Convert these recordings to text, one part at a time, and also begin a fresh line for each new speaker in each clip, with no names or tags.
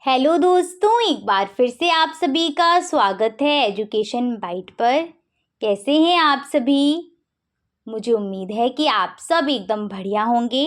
Hello दोस्तों, एक बार फिर से आप सभी का स्वागत है एजुकेशन बाइट पर। कैसे हैं आप सभी? मुझे उम्मीद है कि आप सब एकदम बढ़िया होंगे।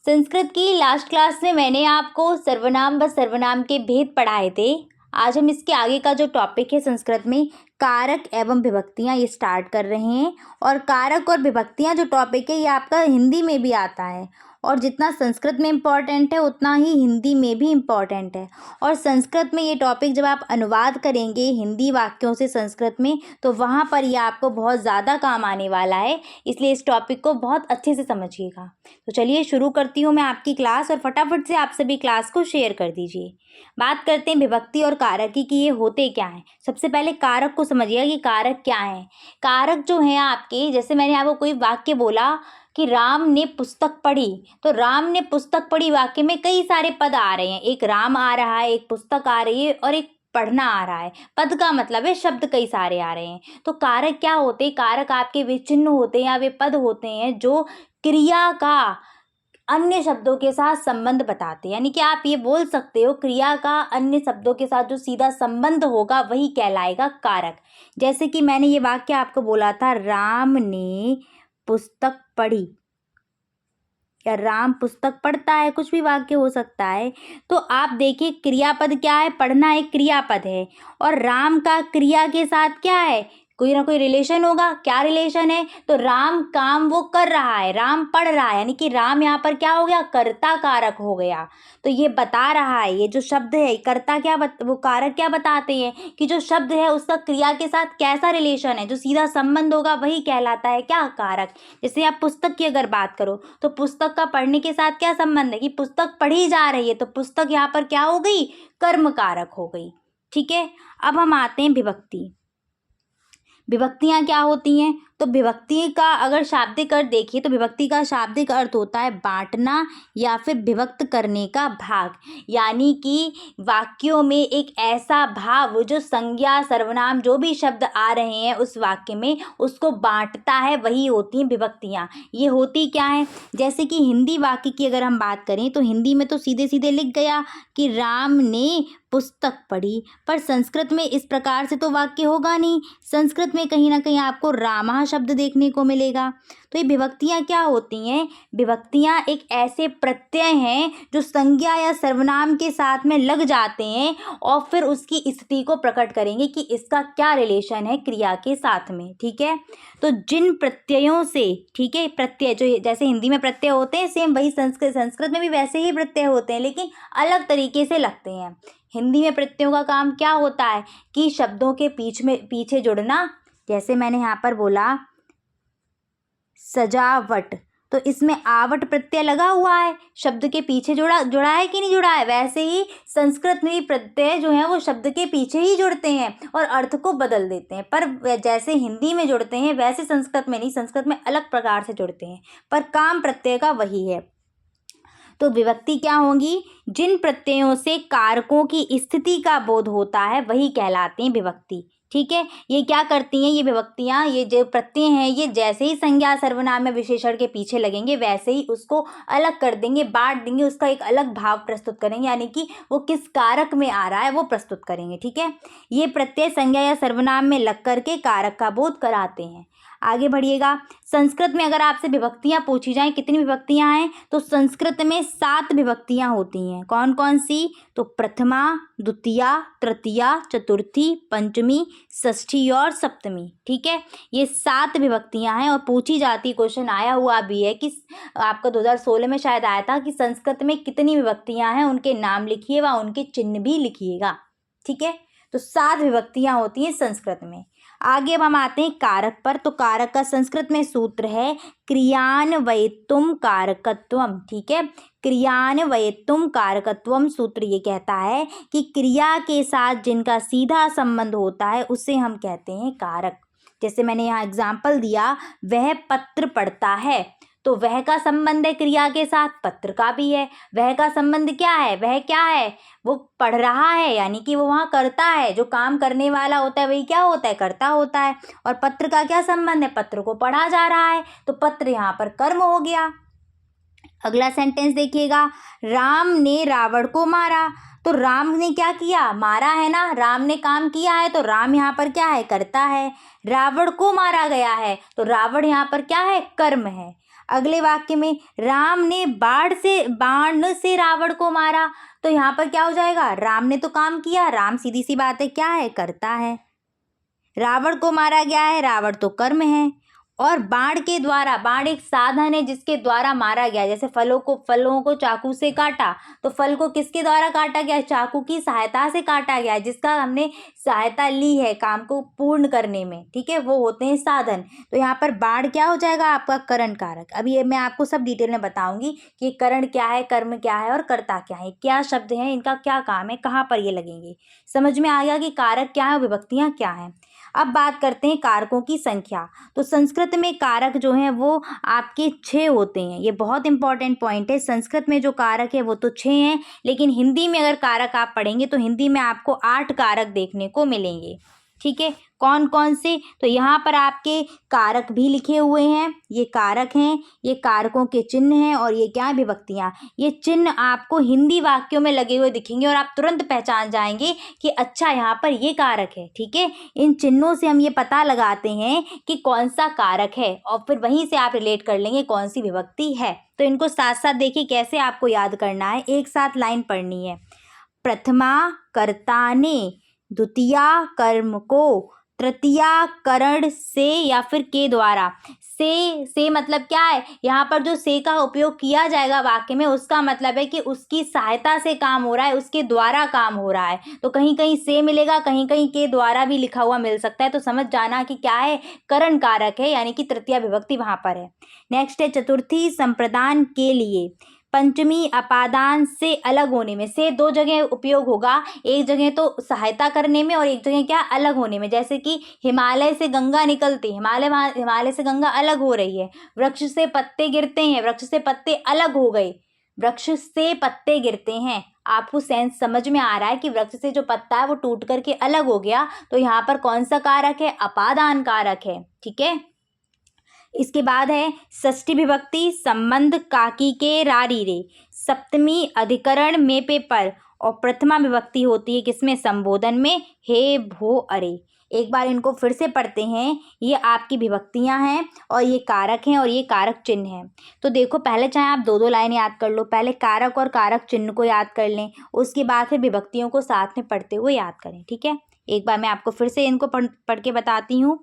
संस्कृत की लास्ट क्लास में मैंने आपको सर्वनाम व सर्वनाम के भेद पढ़ाए थे। आज हम इसके आगे का जो टॉपिक है संस्कृत में कारक एवं विभक्तियाँ ये स्टार्ट कर रहे हैं। और कारक और विभक्तियाँ जो टॉपिक है ये आपका हिंदी में भी आता है, और जितना संस्कृत में इम्पॉर्टेंट है उतना ही हिंदी में भी इम्पॉर्टेंट है। और संस्कृत में ये टॉपिक जब आप अनुवाद करेंगे हिंदी वाक्यों से संस्कृत में, तो वहाँ पर ये आपको बहुत ज़्यादा काम आने वाला है, इसलिए इस टॉपिक को बहुत अच्छे से समझिएगा। तो चलिए शुरू करती हूँ मैं आपकी क्लास, और फटाफट से आप सभी क्लास को शेयर कर दीजिए। बात करते हैं विभक्ति और कारक की कि ये होते क्या हैं। सबसे पहले कारक को समझिएगा कि कारक क्या है। कारक जो है आपके, जैसे मैंने आपको कोई वाक्य बोला कि राम ने पुस्तक पढ़ी, तो राम ने पुस्तक पढ़ी वाक्य में कई सारे पद आ रहे हैं। एक राम आ रहा है, एक पुस्तक आ रही है और एक पढ़ना आ रहा है। पद का मतलब है शब्द कई सारे आ रहे हैं। तो कारक क्या होते हैं? कारक आपके वे चिन्ह होते हैं या वे पद होते हैं जो क्रिया का अन्य शब्दों के साथ संबंध बताते हैं। यानी कि आप ये बोल सकते हो क्रिया का अन्य शब्दों के साथ जो सीधा संबंध होगा वही कहलाएगा कारक। जैसे कि मैंने ये वाक्य आपको बोला था, राम ने पुस्तक पढ़ी या राम पुस्तक पढ़ता है, कुछ भी वाक्य हो सकता है। तो आप देखिए क्रियापद क्या है, पढ़ना एक क्रियापद है, और राम का क्रिया के साथ क्या है, कोई ना कोई रिलेशन होगा। क्या रिलेशन है? तो राम काम वो कर रहा है, राम पढ़ रहा है, यानी कि राम यहाँ पर क्या हो गया, कर्ता कारक हो गया। तो ये बता रहा है, ये जो शब्द है कर्ता वो कारक क्या बताते हैं कि जो शब्द है उसका क्रिया के साथ कैसा रिलेशन है, जो सीधा संबंध होगा वही कहलाता है क्या, कारक। जैसे आप पुस्तक की अगर बात करो तो पुस्तक का पढ़ने के साथ क्या संबंध है कि पुस्तक पढ़ी जा रही है, तो पुस्तक यहाँ पर क्या हो गई, कर्म कारक हो गई। ठीक है, अब हम आते हैं विभक्ति। विभक्तियाँ क्या होती हैं? तो विभक्ति का अगर शाब्दिक अर्थ देखिए तो विभक्ति का शाब्दिक अर्थ होता है बांटना या फिर विभक्त करने का भाग। यानी कि वाक्यों में एक ऐसा भाव जो संज्ञा सर्वनाम जो भी शब्द आ रहे हैं उस वाक्य में उसको बांटता है, वही होती हैं विभक्तियाँ। ये होती क्या है? जैसे कि हिंदी वाक्य की अगर हम बात करें तो हिंदी में तो सीधे सीधे लिख गया कि राम ने पुस्तक पढ़ी, पर संस्कृत में इस प्रकार से तो वाक्य होगा नहीं। संस्कृत में कहीं ना कहीं आपको रामः शब्द देखने को मिलेगा। तो ये विभक्तियाँ क्या होती हैं? विभक्तियाँ एक ऐसे प्रत्यय हैं जो संज्ञा या सर्वनाम के साथ में लग जाते हैं और फिर उसकी स्थिति को प्रकट करेंगे कि इसका क्या रिलेशन है क्रिया के साथ में। ठीक है, तो जिन प्रत्ययों से, ठीक है, प्रत्यय जो जैसे हिंदी में प्रत्यय होते हैं सेम वही संस्कृत में भी वैसे ही प्रत्यय होते हैं, लेकिन अलग तरीके से लगते हैं। हिंदी में प्रत्ययों का काम क्या होता है कि शब्दों के पीछे जुड़ना। जैसे मैंने यहाँ पर बोला सजावट, तो इसमें आवट प्रत्यय लगा हुआ है, शब्द के पीछे जुड़ा है कि नहीं जुड़ा है। वैसे ही संस्कृत में भी प्रत्यय जो है वो शब्द के पीछे ही जुड़ते हैं और अर्थ को बदल देते हैं। पर जैसे हिंदी में जुड़ते हैं वैसे संस्कृत में नहीं, संस्कृत में अलग प्रकार से जुड़ते हैं, पर काम प्रत्यय का वही है। तो विभक्ति क्या होंगी? जिन प्रत्ययों से कारकों की स्थिति का बोध होता है वही कहलाती हैं विभक्ति। ठीक है, ये क्या करती हैं ये विभक्तियाँ, ये जो प्रत्यय हैं ये जैसे ही संज्ञा सर्वनाम में विशेषण के पीछे लगेंगे वैसे ही उसको अलग कर देंगे, बांट देंगे, उसका एक अलग भाव प्रस्तुत करेंगे, यानी कि वो किस कारक में आ रहा है वो प्रस्तुत करेंगे। ठीक है, ये प्रत्यय संज्ञा या सर्वनाम में लग करके कारक का बोध कराते हैं। आगे बढ़िएगा। संस्कृत में अगर आपसे विभक्तियाँ पूछी जाएं, कितनी विभक्तियाँ हैं? तो संस्कृत में 7 विभक्तियाँ होती हैं। कौन कौन सी? तो प्रथमा, द्वितीया, तृतीया, चतुर्थी, पंचमी, षष्ठी और सप्तमी। ठीक है, ये 7 विभक्तियाँ हैं और पूछी जाती, क्वेश्चन आया हुआ भी है कि आपका 2016 में शायद आया था कि संस्कृत में कितनी विभक्तियाँ हैं, उनके नाम लिखिए व उनके चिन्ह भी लिखिएगा। ठीक है, तो 7 विभक्तियाँ होती हैं संस्कृत में। आगे अब हम आते हैं कारक पर। तो कारक का संस्कृत में सूत्र है क्रियान्वयितुम कारकत्वम। ठीक है, क्रियान्वयितुम कारकत्वम सूत्र ये कहता है कि क्रिया के साथ जिनका सीधा संबंध होता है उसे हम कहते हैं कारक। जैसे मैंने यहाँ एग्जाम्पल दिया, वह पत्र पढ़ता है, तो वह का संबंध है क्रिया के साथ, पत्र का भी है। वह का संबंध क्या है? वह क्या है? वो पढ़ रहा है, यानी कि वो वहाँ करता है, जो काम करने वाला होता है वही क्या होता है? कर्ता होता है। और पत्र का क्या संबंध है? पत्र को पढ़ा जा रहा है, तो पत्र यहाँ पर कर्म हो गया। अगला सेंटेंस देखिएगा, राम ने रावण को मारा, तो राम ने क्या किया, मारा है ना, राम ने काम किया है, तो राम यहाँ पर क्या है, कर्ता है। रावण को मारा गया है, तो रावण यहाँ पर क्या है, कर्म है। अगले वाक्य में राम ने बाण से रावण को मारा, तो यहाँ पर क्या हो जाएगा, राम ने तो काम किया, राम सीधी सी बात है क्या है, कर्ता है। रावण को मारा गया है, रावण तो कर्म है। और बाण के द्वारा, बाण एक साधन है जिसके द्वारा मारा गया, जैसे फलों को चाकू से काटा, तो फल को किसके द्वारा काटा गया, चाकू की सहायता से काटा गया, जिसका हमने सहायता ली है काम को पूर्ण करने में, ठीक है, वो होते हैं साधन। तो यहाँ पर बाण क्या हो जाएगा, आपका करण कारक। अभी ये मैं आपको सब डिटेल में बताऊंगी कि करण क्या है, कर्म क्या है और कर्ता क्या है, क्या शब्द हैं, इनका क्या काम है, कहाँ पर ये लगेंगे। समझ में आ गया कि कारक क्या है, विभक्तियाँ क्या हैं। अब बात करते हैं कारकों की संख्या। तो संस्कृत में कारक जो हैं वो आपके 6 होते हैं। ये बहुत इंपॉर्टेंट पॉइंट है। संस्कृत में जो कारक है वो तो 6 हैं, लेकिन हिंदी में अगर कारक आप पढ़ेंगे तो हिंदी में आपको 8 कारक देखने को मिलेंगे। ठीक है, कौन कौन से, तो यहाँ पर आपके कारक भी लिखे हुए हैं। ये कारक हैं, ये कारकों के चिन्ह हैं, और ये क्या है, विभक्तियाँ। ये चिन्ह आपको हिंदी वाक्यों में लगे हुए दिखेंगे और आप तुरंत पहचान जाएंगे कि अच्छा यहाँ पर ये कारक है। ठीक है, इन चिन्हों से हम ये पता लगाते हैं कि कौन सा कारक है, और फिर वहीं से आप रिलेट कर लेंगे कौन सी विभक्ति है। तो इनको साथ साथ देखिए कैसे आपको याद करना है, एक साथ लाइन पढ़नी है। प्रथमा कर्ता ने द्वितीया कर्म को तृतीया करण से या फिर के द्वारा। से मतलब क्या है, यहाँ पर जो से का उपयोग किया जाएगा वाक्य में, उसका मतलब है कि उसकी सहायता से काम हो रहा है, उसके द्वारा काम हो रहा है। तो कहीं कहीं से मिलेगा, कहीं कहीं के द्वारा भी लिखा हुआ मिल सकता है। तो समझ जाना कि क्या है, करण कारक है, यानी कि तृतीया विभक्ति वहाँ पर है। नेक्स्ट है चतुर्थी संप्रदान के लिए, पंचमी अपादान से अलग होने में। से 2 जगह उपयोग होगा, एक जगह तो सहायता करने में और एक जगह क्या, अलग होने में। जैसे कि हिमालय से गंगा निकलती, हिमालय से गंगा अलग हो रही है। वृक्ष से पत्ते गिरते हैं, वृक्ष से पत्ते अलग हो गए, वृक्ष से पत्ते गिरते हैं। आपको सेंस समझ में आ रहा है कि वृक्ष से जो पत्ता है वो टूट करके अलग हो गया, तो यहाँ पर कौन सा कारक है, अपादान कारक है। ठीक है, इसके बाद है षष्ठी विभक्ति, संबंध काकी के रारी रे, सप्तमी अधिकरण में पे पर, और प्रथमा विभक्ति होती है किसमें, संबोधन में, हे भो अरे। एक बार इनको फिर से पढ़ते हैं। ये आपकी विभक्तियां हैं और ये कारक हैं और ये कारक चिन्ह हैं। तो देखो, पहले चाहे आप 2-2 लाइन याद कर लो, पहले कारक और कारक चिन्ह को याद कर लें, उसके बाद फिर विभक्तियों को साथ में पढ़ते हुए याद करें। ठीक है, एक बार मैं आपको फिर से इनको पढ़ के बताती हूँ।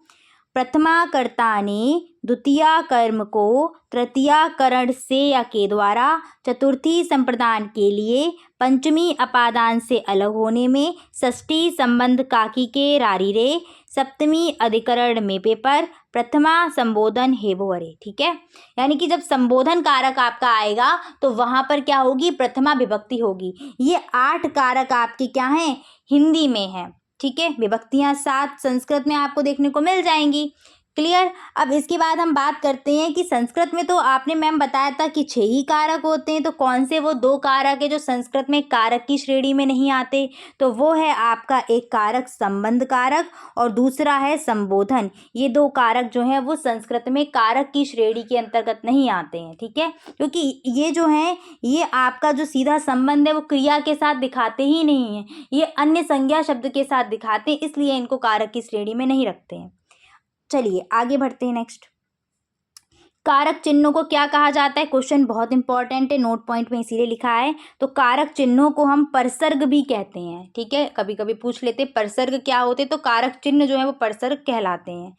प्रथमा कर्ता ने द्वितीया कर्म को तृतीया करण से या के द्वारा, चतुर्थी संप्रदान के लिए, पंचमी अपादान से अलग होने में, षष्ठी संबंध काकी के रारी रे, सप्तमी अधिकरण में पे पर, प्रथमा संबोधन हेवो अरे। ठीक है, यानी कि जब संबोधन कारक आपका आएगा तो वहां पर क्या होगी, प्रथमा विभक्ति होगी। ये 8 कारक आपके क्या हैं, हिंदी में हैं। ठीक है, विभक्तियां 7 संस्कृत में आपको देखने को मिल जाएंगी। क्लियर। अब इसके बाद हम बात करते हैं कि संस्कृत में तो आपने मैम बताया था कि 6 ही कारक होते हैं, तो कौन से वो 2 कारक है जो संस्कृत में कारक की श्रेणी में नहीं आते, तो वो है आपका एक कारक संबंध कारक और दूसरा है संबोधन। ये 2 कारक जो हैं वो संस्कृत में कारक की श्रेणी के अंतर्गत नहीं आते हैं। ठीक है, क्योंकि ये जो है ये आपका जो सीधा संबंध है वो क्रिया के साथ दिखाते ही नहीं है, ये अन्य संज्ञा शब्द के साथ दिखाते हैं, इसलिए इनको कारक की श्रेणी में नहीं रखते हैं। चलिए आगे बढ़ते हैं। नेक्स्ट, कारक चिन्हों को क्या कहा जाता है, क्वेश्चन बहुत इंपॉर्टेंट है, नोट पॉइंट में इसीलिए लिखा है। तो कारक चिन्हों को हम परसर्ग भी कहते हैं। ठीक है, कभी कभी पूछ लेते परसर्ग क्या होते, तो कारक चिन्ह जो है वो परसर्ग कहलाते हैं।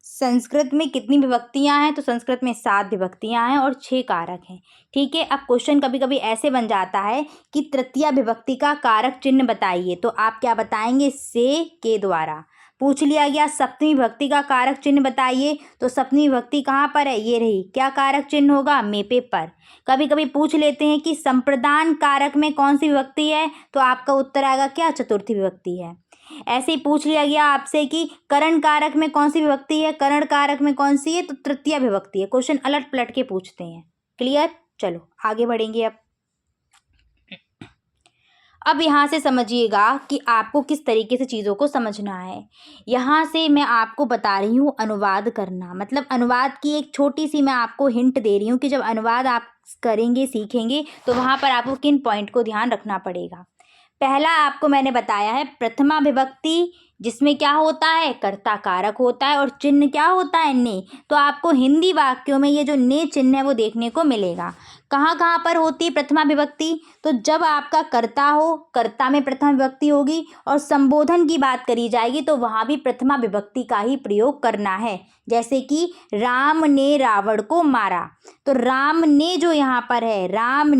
संस्कृत में कितनी विभक्तियां हैं, तो संस्कृत में 7 विभक्तियां हैं और 6 कारक हैं। ठीक है, अब क्वेश्चन कभी कभी ऐसे बन जाता है कि तृतीया विभक्ति का कारक चिन्ह बताइए, तो आप क्या बताएंगे, से के द्वारा। पूछ लिया गया सप्तमी विभक्ति का कारक चिन्ह बताइए, तो सप्तमी विभक्ति कहाँ पर है, ये रही, क्या कारक चिन्ह होगा, मेपे पर। कभी कभी पूछ लेते हैं कि संप्रदान कारक में कौन सी विभक्ति है, तो आपका उत्तर आएगा क्या, चतुर्थी विभक्ति है। ऐसे ही पूछ लिया गया आपसे कि करण कारक में कौन सी विभक्ति है, करण कारक में कौन सी है, तो तृतीया विभक्ति है। क्वेश्चन अलट पलट के पूछते हैं। क्लियर, चलो आगे बढ़ेंगे। अब यहाँ से समझिएगा कि आपको किस तरीके से चीज़ों को समझना है। यहाँ से मैं आपको बता रही हूँ अनुवाद करना, मतलब अनुवाद की एक छोटी सी मैं आपको हिंट दे रही हूँ कि जब अनुवाद आप करेंगे, सीखेंगे, तो वहाँ पर आपको किन पॉइंट को ध्यान रखना पड़ेगा। पहला आपको मैंने बताया है प्रथमा विभक्ति, जिसमें क्या होता है, कर्ता कारक होता है और चिन्ह क्या होता है, ने। तो आपको हिंदी वाक्यों में ये जो ने चिन्ह है वो देखने को मिलेगा। कहाँ कहाँ पर होती है प्रथमा विभक्ति, तो जब आपका कर्ता हो, कर्ता में प्रथमा विभक्ति होगी, और संबोधन की बात करी जाएगी तो वहाँ भी प्रथमा विभक्ति का ही प्रयोग करना है। जैसे कि राम ने रावण को मारा, तो राम ने जो यहाँ पर है, राम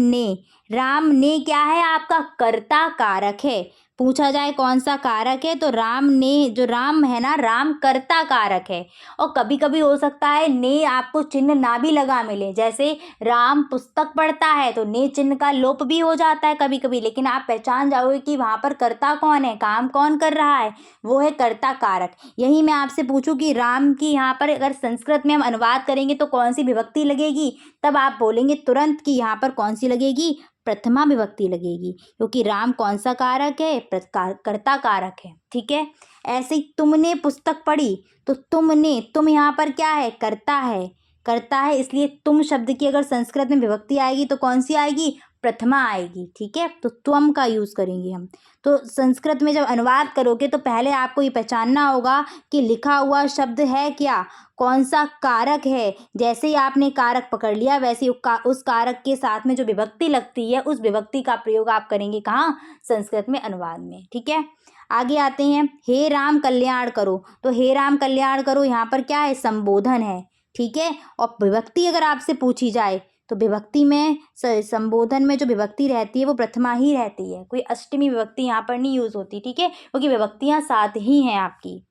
ने क्या है, आपका कर्ता कारक है। पूछा जाए कौन सा कारक है, तो राम ने, जो राम है ना, राम कर्ता कारक है। और कभी कभी हो सकता है ने आपको चिन्ह ना भी लगा मिले, जैसे राम पुस्तक पढ़ता है तो ने चिन्ह का लोप भी हो जाता है कभी कभी, लेकिन आप पहचान जाओगे कि वहाँ पर कर्ता कौन है, काम कौन कर रहा है, वो है कर्ता कारक। यही मैं आपसे पूछूं कि राम की यहाँ पर अगर संस्कृत में हम अनुवाद करेंगे तो कौन सी विभक्ति लगेगी, तब आप बोलेंगे तुरंत कि यहाँ पर कौन सी लगेगी, प्रथमा विभक्ति लगेगी, क्योंकि राम कौन सा कारक है, कर्ता कारक है। ठीक है। ऐसे ही तुमने पुस्तक पढ़ी, तो तुमने, तुम यहाँ पर क्या है, करता है, इसलिए तुम शब्द की अगर संस्कृत में विभक्ति आएगी तो कौन सी आएगी, प्रथमा आएगी। ठीक है, तो त्वम का यूज़ करेंगे हम। तो संस्कृत में जब अनुवाद करोगे तो पहले आपको ये पहचानना होगा कि लिखा हुआ शब्द है क्या, कौन सा कारक है। जैसे ही आपने कारक पकड़ लिया, वैसे ही उस कारक के साथ में जो विभक्ति लगती है उस विभक्ति का प्रयोग आप करेंगे कहाँ, संस्कृत में अनुवाद में। ठीक है, आगे आते हैं, हे राम कल्याण करो, तो हे राम कल्याण करो यहाँ पर क्या है, संबोधन है। ठीक है, और विभक्ति अगर आपसे पूछी जाए तो विभक्ति में, संबोधन में जो विभक्ति रहती है वो प्रथमा ही रहती है, कोई अष्टमी विभक्ति यहाँ पर नहीं यूज़ होती। ठीक है, क्योंकि विभक्तियाँ 7 ही हैं आपकी।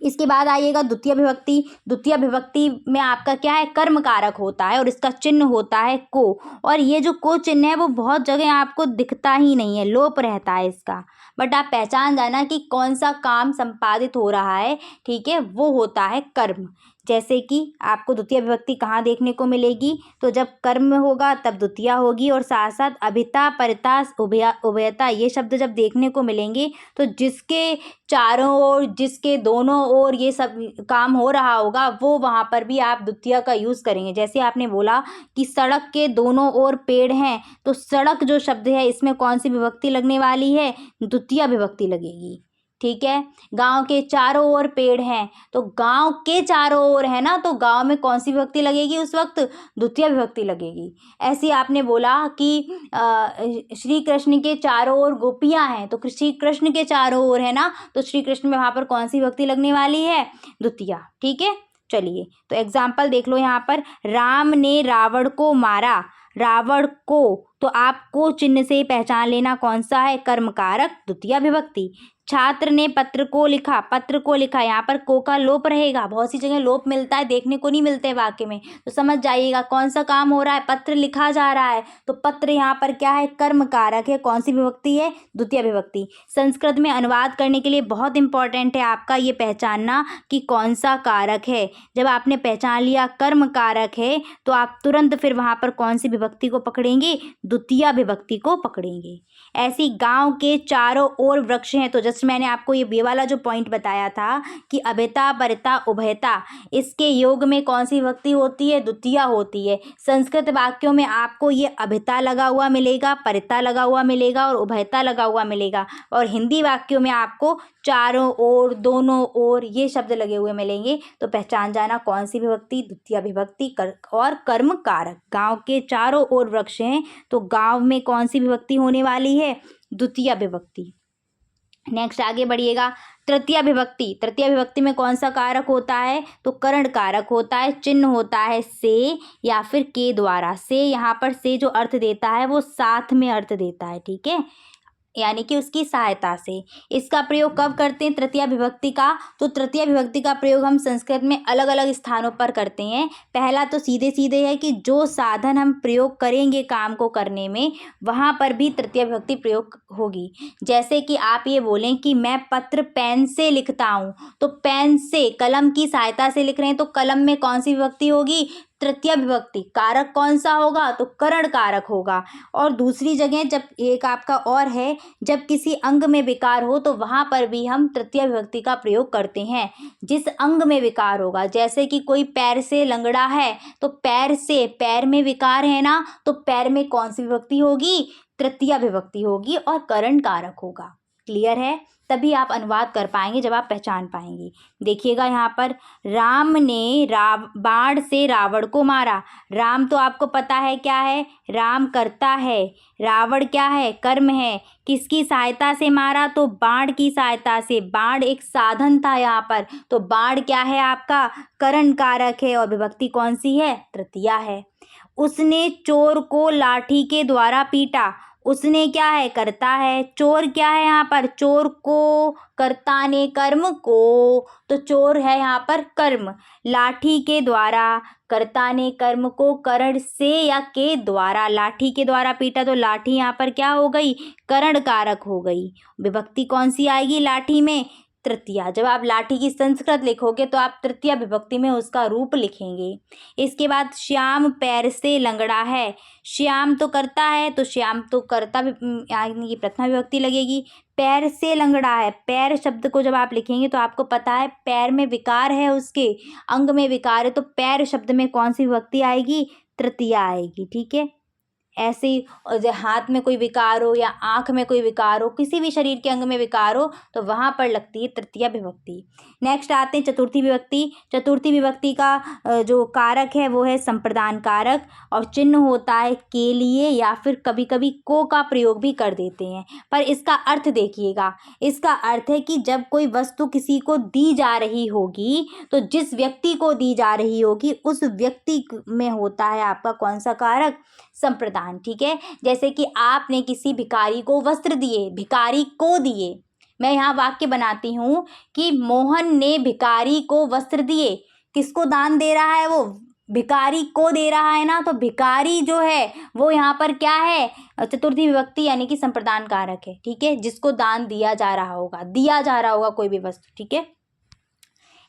इसके बाद आइएगा द्वितीय विभक्ति। द्वितीय विभक्ति में आपका क्या है, कर्म कारक होता है और इसका चिन्ह होता है को, और ये जो को चिन्ह है वो बहुत जगह आपको दिखता ही नहीं है, लोप रहता है इसका, बट आप पहचान जाना कि कौन सा काम संपादित हो रहा है। ठीक है, वो होता है कर्म। जैसे कि आपको द्वितीय विभक्ति कहाँ देखने को मिलेगी, तो जब कर्म होगा तब द्वितीय होगी, और साथ साथ अभिता, परिता, उभयता ये शब्द जब देखने को मिलेंगे तो जिसके चारों ओर, जिसके दोनों ओर ये सब काम हो रहा होगा वो वहाँ पर भी आप द्वितीय का यूज़ करेंगे। जैसे आपने बोला कि सड़क के दोनों ओर पेड़ हैं, तो सड़क जो शब्द है इसमें कौन सी विभक्ति लगने वाली है, द्वितीय विभक्ति लगेगी। ठीक है, गांव के चारों ओर पेड़ हैं, तो गांव के चारों ओर है ना, तो गांव में कौन सी विभक्ति लगेगी, उस वक्त द्वितीय विभक्ति लगेगी। ऐसे आपने बोला कि श्री कृष्ण के चारों ओर गोपियां हैं, तो श्री कृष्ण के चारों ओर है ना, तो श्री कृष्ण में वहाँ पर कौन सी विभक्ति लगने वाली है, द्वितीय। ठीक है, चलिए तो एग्जाम्पल देख लो यहाँ पर, राम ने रावण को मारा, रावण को, तो आपको चिन्ह से पहचान लेना कौन सा है, कर्म कारक, द्वितीय विभक्ति। छात्र ने पत्र को लिखा, पत्र को लिखा, यहाँ पर को का लोप रहेगा, बहुत सी जगह लोप मिलता है, देखने को नहीं मिलते वाक्य में, तो समझ जाइएगा कौन सा काम हो रहा है, पत्र लिखा जा रहा है, तो पत्र यहाँ पर क्या है, कर्म कारक है, कौन सी विभक्ति है, द्वितीय विभक्ति। संस्कृत में अनुवाद करने के लिए बहुत इंपॉर्टेंट है आपका ये पहचानना कि कौन सा कारक है। जब आपने पहचान लिया कर्म कारक है तो आप तुरंत फिर वहाँ पर कौन सी विभक्ति को पकड़ेंगे, द्वितीय विभक्ति को पकड़ेंगे। ऐसी गांव के चारों ओर वृक्ष हैं, तो जस्ट मैंने आपको ये वाला जो पॉइंट बताया था कि अभिता, परिता, उभयता, इसके योग में कौन सी विभक्ति होती है, द्वितीय होती है। संस्कृत वाक्यों में आपको ये अभिता लगा हुआ मिलेगा, परिता लगा हुआ मिलेगा और उभयता लगा हुआ मिलेगा, और हिंदी वाक्यों में आपको चारों ओर, दोनों ओर ये शब्द लगे हुए मिलेंगे। तो पहचान जाना कौन सी विभक्ति, द्वितीय विभक्ति और कर्म कारक। गांव के चारों ओर वृक्ष हैं, तो गांव में कौन सी विभक्ति होने वाली है, द्वितीय विभक्ति। नेक्स्ट आगे बढ़िएगा, तृतीय विभक्ति। तृतीय विभक्ति में कौन सा कारक होता है, तो करण कारक होता है, चिन्ह होता है से या फिर के द्वारा। से यहाँ पर से जो अर्थ देता है वो साथ में अर्थ देता है। ठीक है, यानी कि उसकी सहायता से। इसका प्रयोग कब करते हैं, तृतीय विभक्ति का, तो तृतीय विभक्ति का प्रयोग हम संस्कृत में अलग अलग स्थानों पर करते हैं। पहला तो सीधे सीधे है कि जो साधन हम प्रयोग करेंगे काम को करने में, वहाँ पर भी तृतीय विभक्ति प्रयोग होगी। जैसे कि आप ये बोलें कि मैं पत्र पेन से लिखता हूँ, तो पेन से, कलम की सहायता से लिख रहे हैं, तो कलम में कौन सी विभक्ति होगी, तृतीय विभक्ति। कारक कौन सा होगा, तो करण कारक होगा। और दूसरी जगह जब एक आपका और है, जब किसी अंग में विकार हो तो वहाँ पर भी हम तृतीय विभक्ति का प्रयोग करते हैं। जिस अंग में विकार होगा, जैसे कि कोई पैर से लंगड़ा है, तो पैर से, पैर में विकार है ना, तो पैर में कौन सी विभक्ति होगी, तृतीया विभक्ति होगी और करण कारक होगा। क्लियर है? तभी आप अनुवाद कर पाएंगे जब आप पहचान पाएंगे। देखिएगा यहाँ पर, राम ने बाण से रावण को मारा। राम तो आपको पता है क्या है, राम करता है, रावण क्या है, कर्म है। किसकी सहायता से मारा, तो बाण की सहायता से। बाण एक साधन था यहाँ पर, तो बाण क्या है आपका, करण कारक है और विभक्ति कौन सी है, तृतीया है। उसने चोर को लाठी के द्वारा पीटा। उसने क्या है, करता है। चोर क्या है यहाँ पर, चोर को, कर्ता ने कर्म को, तो चोर है यहाँ पर कर्म। लाठी के द्वारा, कर्ता ने कर्म को करण से या के द्वारा, लाठी के द्वारा पीटा, तो लाठी यहाँ पर क्या हो गई, करण कारक हो गई। विभक्ति कौन सी आएगी लाठी में, तृतीया। जब आप लाठी की संस्कृत लिखोगे तो आप तृतीया विभक्ति में उसका रूप लिखेंगे। इसके बाद श्याम पैर से लंगड़ा है। श्याम तो करता है, तो श्याम तो कर्ता यानी कि प्रथमा विभक्ति लगेगी। पैर से लंगड़ा है, पैर शब्द को जब आप लिखेंगे तो आपको पता है पैर में विकार है, उसके अंग में विकार है, तो पैर शब्द में कौन सी विभक्ति आएगी, तृतीया आएगी। ठीक है, ऐसे ही जो हाथ में कोई विकार हो या आँख में कोई विकार हो, किसी भी शरीर के अंग में विकार हो, तो वहाँ पर लगती है तृतीया विभक्ति। नेक्स्ट आते हैं चतुर्थी विभक्ति। चतुर्थी विभक्ति का जो कारक है वो है संप्रदान कारक और चिन्ह होता है के लिए, या फिर कभी कभी को का प्रयोग भी कर देते हैं। पर इसका अर्थ देखिएगा, इसका अर्थ है कि जब कोई वस्तु किसी को दी जा रही होगी तो जिस व्यक्ति को दी जा रही होगी उस व्यक्ति में होता है आपका कौन सा कारक, संप्रदान। ठीक है, जैसे कि आपने किसी भिखारी को वस्त्र दिए, भिखारी को दिए। मैं यहाँ वाक्य बनाती हूँ कि मोहन ने भिखारी को वस्त्र दिए। किसको दान दे रहा है, वो भिखारी को दे रहा है ना, तो भिखारी जो है वो यहाँ पर क्या है, चतुर्थी विभक्ति यानी कि संप्रदान कारक है। ठीक है, जिसको दान दिया जा रहा होगा, दिया जा रहा होगा कोई भी वस्तु। ठीक है,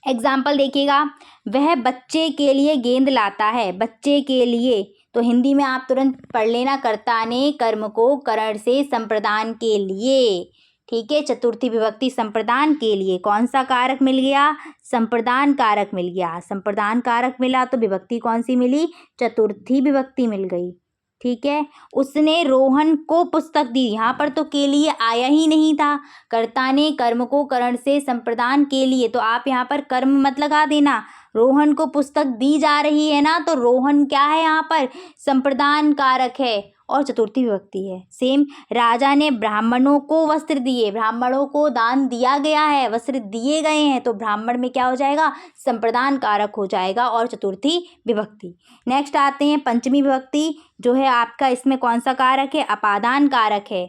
एग्जाम्पल देखिएगा, वह बच्चे के लिए गेंद लाता है। बच्चे के लिए, तो हिंदी में आप तुरंत पढ़ लेना, कर्ता ने कर्म को करण से संप्रदान के लिए। ठीक है, चतुर्थी विभक्ति संप्रदान के लिए, कौन सा कारक मिल गया, संप्रदान कारक मिल गया। संप्रदान कारक मिला तो विभक्ति कौन सी मिली, चतुर्थी विभक्ति मिल गई। ठीक है, उसने रोहन को पुस्तक दी। यहाँ पर तो के लिए आया ही नहीं था, कर्ता ने कर्म को करण से संप्रदान के लिए, तो आप यहाँ पर कर्म मत लगा देना। रोहन को पुस्तक दी जा रही है ना, तो रोहन क्या है यहाँ पर, संप्रदान कारक है और चतुर्थी विभक्ति है। सेम, राजा ने ब्राह्मणों को वस्त्र दिए। ब्राह्मणों को दान दिया गया है, वस्त्र दिए गए हैं, तो ब्राह्मण में क्या हो जाएगा, संप्रदान कारक हो जाएगा और चतुर्थी विभक्ति। नेक्स्ट आते हैं पंचमी विभक्ति, जो है आपका इसमें कौन सा कारक है, अपादान कारक है।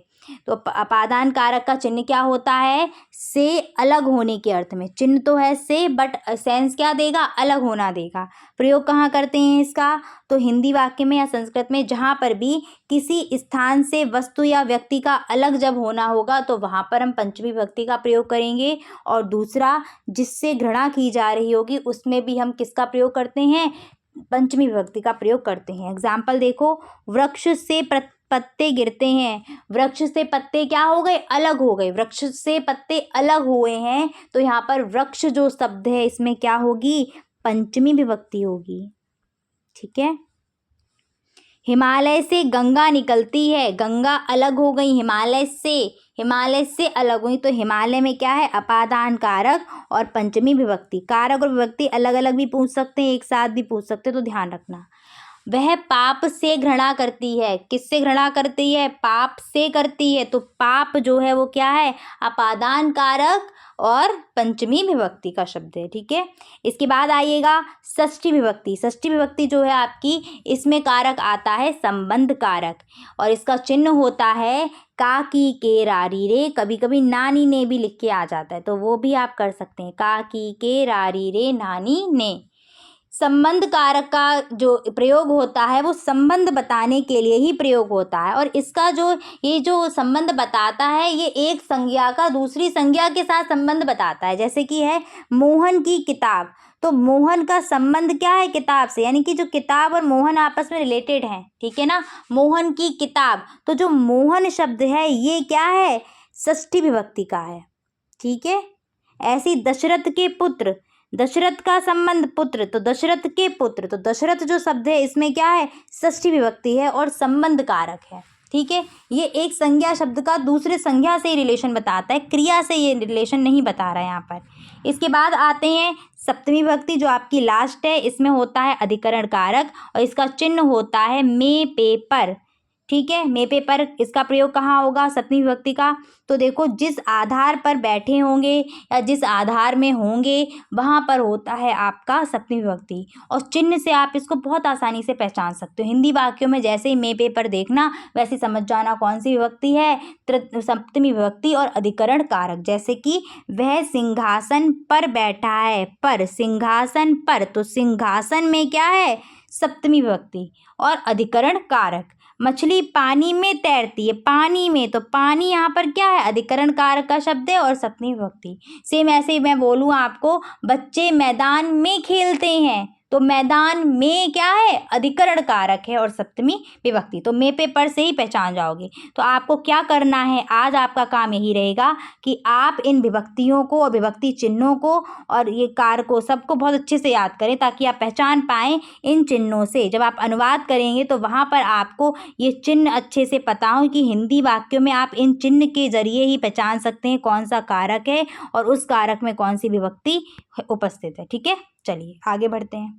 तो अपादान कारक का चिन्ह क्या होता है, से अलग होने के अर्थ में। चिन्ह तो है से, बट सेंस क्या देगा, अलग होना देगा। प्रयोग कहाँ करते हैं इसका, तो हिंदी वाक्य में या संस्कृत में जहाँ पर भी किसी स्थान से वस्तु या व्यक्ति का अलग जब होना होगा तो वहाँ पर हम पंचमी विभक्ति का प्रयोग करेंगे। और दूसरा, जिससे घृणा की जा रही होगी उसमें भी हम किसका प्रयोग करते हैं, पंचमी विभक्ति का प्रयोग करते हैं। एग्जाम्पल देखो, वृक्ष से पत्ते गिरते हैं। वृक्ष से पत्ते क्या हो गए, अलग हो गए। वृक्ष से पत्ते अलग हुए हैं, तो यहाँ पर वृक्ष जो शब्द है इसमें क्या होगी, पंचमी विभक्ति होगी। ठीक है, हिमालय से गंगा निकलती है। गंगा अलग हो गई हिमालय से अलग हुई, तो हिमालय में क्या है, अपादान कारक और पंचमी विभक्ति। कारक और विभक्ति अलग अलग भी पूछ सकते हैं, एक साथ भी पूछ सकते हैं, तो ध्यान रखना। वह पाप से घृणा करती है। किससे घृणा करती है, पाप से करती है, तो पाप जो है वो क्या है, अपादान कारक और पंचमी विभक्ति का शब्द है। ठीक है, इसके बाद आइएगा षष्ठी विभक्ति। षष्ठी विभक्ति जो है आपकी, इसमें कारक आता है संबंध कारक और इसका चिन्ह होता है का की के रारी रे। कभी कभी नानी ने भी लिख के आ जाता है, तो वो भी आप कर सकते हैं, का की के रारी रे नानी ने। संबंध कारक का जो प्रयोग होता है वो संबंध बताने के लिए ही प्रयोग होता है, और इसका जो ये जो संबंध बताता है ये एक संज्ञा का दूसरी संज्ञा के साथ संबंध बताता है। जैसे कि है मोहन की किताब, तो मोहन का संबंध क्या है, किताब से, यानी कि जो किताब और मोहन आपस में रिलेटेड हैं। ठीक है ना, मोहन की किताब, तो जो मोहन शब्द है ये क्या है, षष्ठी विभक्ति का है। ठीक है, ऐसी दशरथ के पुत्र, दशरथ का संबंध पुत्र, तो दशरथ के पुत्र, तो दशरथ जो शब्द है इसमें क्या है, षष्ठी विभक्ति है और संबंध कारक है। ठीक है। ये एक संज्ञा शब्द का दूसरे संज्ञा से रिलेशन बताता है, क्रिया से ये रिलेशन नहीं बता रहा है यहाँ पर। इसके बाद आते हैं सप्तमी विभक्ति, जो आपकी लास्ट है। इसमें होता है अधिकरण कारक और इसका चिन्ह होता है मे पे पर। ठीक है, मे पे पर इसका प्रयोग कहाँ होगा सप्तमी विभक्ति का? तो देखो, जिस आधार पर बैठे होंगे या जिस आधार में होंगे वहाँ पर होता है आपका सप्तमी विभक्ति। और चिन्ह से आप इसको बहुत आसानी से पहचान सकते हो। हिंदी वाक्यों में जैसे ही मे पे पर देखना वैसे समझ जाना कौन सी विभक्ति है, सप्तमी विभक्ति और अधिकरण कारक। जैसे कि वह सिंहासन पर बैठा है, पर सिंहासन पर, तो सिंहासन में क्या है? सप्तमी विभक्ति। और अधिकरण कारक, मछली पानी में तैरती है, पानी में, तो पानी यहाँ पर क्या है? अधिकरण कारक का शब्द है और सप्तमी विभक्ति। सेम ऐसे ही मैं बोलूँ आपको, बच्चे मैदान में खेलते हैं, तो मैदान में क्या है? अधिकरण कारक है और सप्तमी विभक्ति। तो मे पे पर से ही पहचान जाओगे। तो आपको क्या करना है, आज आपका काम यही रहेगा कि आप इन विभक्तियों को और विभक्ति चिन्हों को और ये कारकों सबको बहुत अच्छे से याद करें, ताकि आप पहचान पाएँ इन चिन्हों से। जब आप अनुवाद करेंगे तो वहाँ पर आपको ये चिन्ह अच्छे से पता हो कि हिंदी वाक्यों में आप इन चिन्ह के जरिए ही पहचान सकते हैं कौन सा कारक है और उस कारक में कौन सी विभक्ति उपस्थित है। ठीक है, चलिए आगे बढ़ते हैं।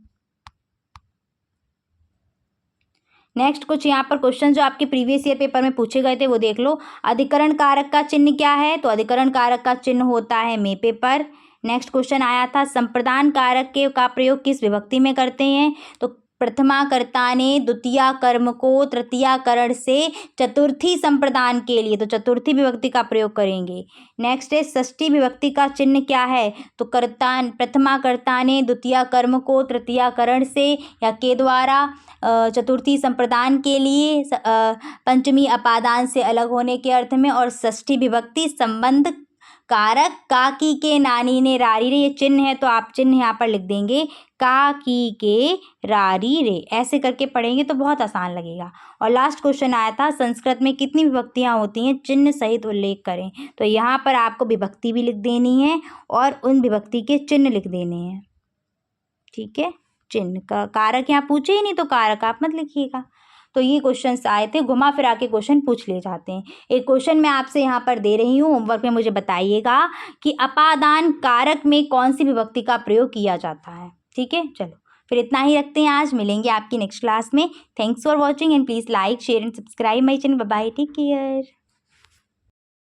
नेक्स्ट कुछ यहाँ पर क्वेश्चन जो आपके प्रीवियस ईयर पेपर में पूछे गए थे वो देख लो। अधिकरण कारक का चिन्ह क्या है? तो अधिकरण कारक का चिन्ह होता है मे पे पर। नेक्स्ट क्वेश्चन आया था, संप्रदान कारक के का प्रयोग किस विभक्ति में करते हैं? तो प्रथमा कर्ता ने द्वितीया कर्म को तृतीया करण से चतुर्थी संप्रदान के लिए, तो चतुर्थी विभक्ति का प्रयोग करेंगे। नेक्स्ट है, षष्ठी विभक्ति का चिन्ह क्या है? तो प्रथमा कर्ता ने द्वितीया कर्म को तृतीया करण से या के द्वारा चतुर्थी संप्रदान के लिए, पंचमी अपादान से अलग होने के अर्थ में, और षष्ठी विभक्ति संबंध कारक काकी के नानी ने रारी रे, ये चिन्ह है तो आप चिन्ह यहाँ पर लिख देंगे काकी के रारी रे, ऐसे करके पढ़ेंगे तो बहुत आसान लगेगा। और लास्ट क्वेश्चन आया था, संस्कृत में कितनी विभक्तियाँ होती हैं? चिन्ह सहित उल्लेख करें। तो यहाँ पर आपको विभक्ति भी लिख देनी है और उन विभक्ति के चिन्ह लिख देने हैं। ठीक है, चिन्ह का कारक यहाँ पूछे ही नहीं तो कारक आप मत लिखिएगा। तो ये क्वेश्चंस आए थे, घुमा फिरा के क्वेश्चन पूछ लिए जाते हैं। एक क्वेश्चन मैं आपसे यहाँ पर दे रही हूँ, होमवर्क में मुझे बताइएगा कि अपादान कारक में कौन सी विभक्ति का प्रयोग किया जाता है। ठीक है, चलो फिर इतना ही रखते हैं, आज मिलेंगे आपकी नेक्स्ट क्लास में। Thanks for watching and please like share and subscribe my channel. Bye bye, take care.